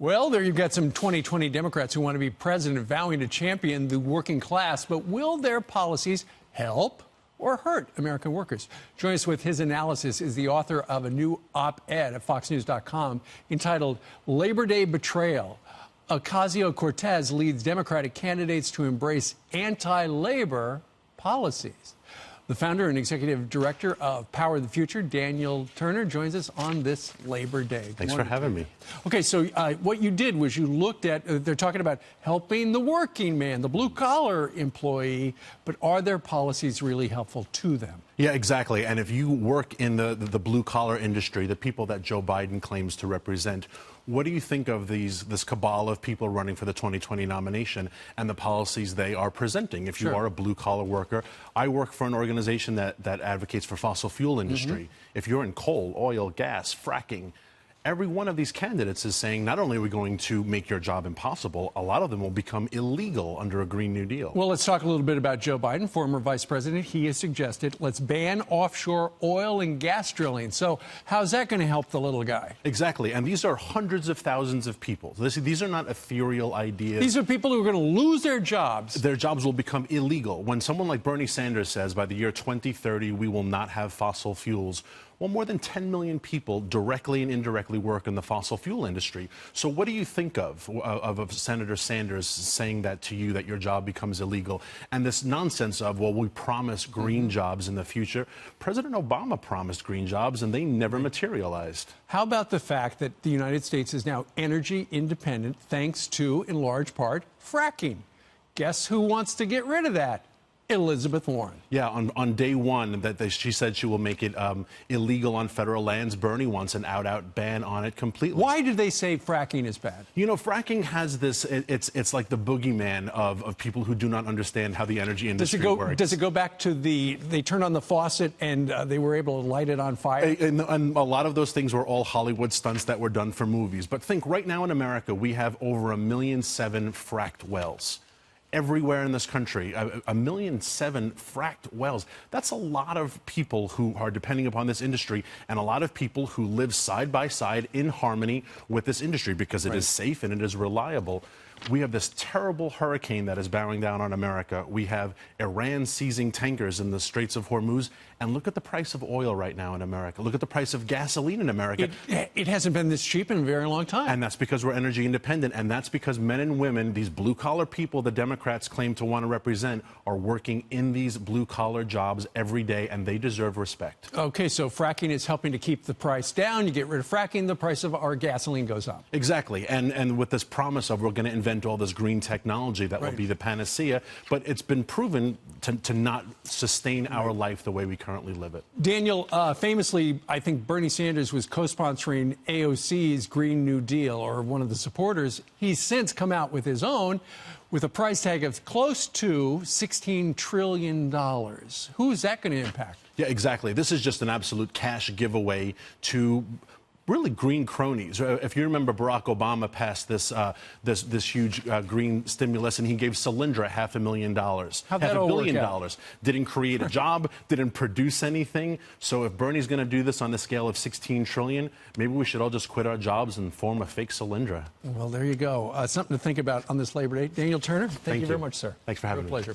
Well, there you've got some 2020 Democrats who want to be president vowing to champion the working class, but will their policies help or hurt American workers? Join us with his analysis is the author of a new op-ed at foxnews.com entitled Labor Day Betrayal. Ocasio-Cortez leads Democratic candidates to embrace anti-labor policies. The founder and executive director of Power the Future, Daniel Turner, joins us on this Labor Day. Thanks for having me. Okay, so what you did was you looked at, they're talking about helping the working man, the blue-collar employee, but are their policies really helpful to them? Yeah, exactly. And if you work in the blue-collar industry, the people that Joe Biden claims to represent, what do you think of this cabal of people running for the 2020 nomination and the policies they are presenting? If you are a blue-collar worker, I work for an organization that advocates for fossil fuel industry. If you're in coal, oil, gas, fracking, every one of these candidates is saying not only are we going to make your job impossible, a lot of them will become illegal under a Green New Deal. Well, let's talk a little bit about Joe Biden, former vice president. He has suggested let's ban offshore oil and gas drilling. So how's that going to help the little guy? Exactly. And these are hundreds of thousands of people. These are not ethereal ideas. These are people who are going to lose their jobs. Their jobs will become illegal. When someone like Bernie Sanders says by the year 2030 we will not have fossil fuels, well, more than 10 million people directly and indirectly work in the fossil fuel industry. So what do you think of Senator Sanders saying that to you, that your job becomes illegal? And this nonsense of, well, we promise green jobs in the future. President Obama promised green jobs, and they never materialized. How about the fact that the United States is now energy independent thanks to, in large part, fracking? Guess who wants to get rid of that? Elizabeth Warren. Yeah, on day one, she said she will make it illegal on federal lands. Bernie wants an out-out ban on it completely. Why do they say fracking is bad? You know, fracking has this, it's like the boogeyman of people who do not understand how the energy industry works. Does it go back to they turned on the faucet and they were able to light it on fire? And a lot of those things were all Hollywood stunts that were done for movies. But think, right now in America, we have over 1.7 million fracked wells. Everywhere in this country, 1.7 million fracked wells. That's a lot of people who are depending upon this industry, and a lot of people who live side by side in harmony with this industry because it is safe and it is reliable. We have this terrible hurricane that is bearing down on America. We have Iran seizing tankers in the Straits of Hormuz. And look at the price of oil right now in America. Look at the price of gasoline in America. It hasn't been this cheap in a very long time. And that's because we're energy independent. And that's because men and women, these blue-collar people the Democrats claim to want to represent, are working in these blue-collar jobs every day, and they deserve respect. Okay, so fracking is helping to keep the price down. You get rid of fracking, the price of our gasoline goes up. Exactly. And with this promise of we're going to invent all this green technology that will be the panacea, but it's been proven to not sustain our life the way we currently live it. Daniel, famously, I think Bernie Sanders was co-sponsoring AOC's Green New Deal, or one of the supporters. He's since come out with his own, with a price tag of close to $16 trillion. Who is that going to impact? Yeah, exactly. This is just an absolute cash giveaway to really green cronies. If you remember, Barack Obama passed this huge green stimulus, and he gave Solyndra $500,000. How'd that all work out? Didn't create a job, didn't produce anything. So if Bernie's going to do this on the scale of $16 trillion, maybe we should all just quit our jobs and form a fake Solyndra. Well, there you go. Something to think about on this Labor Day. Daniel Turner, thank you very much, sir. Thanks for having me. Pleasure.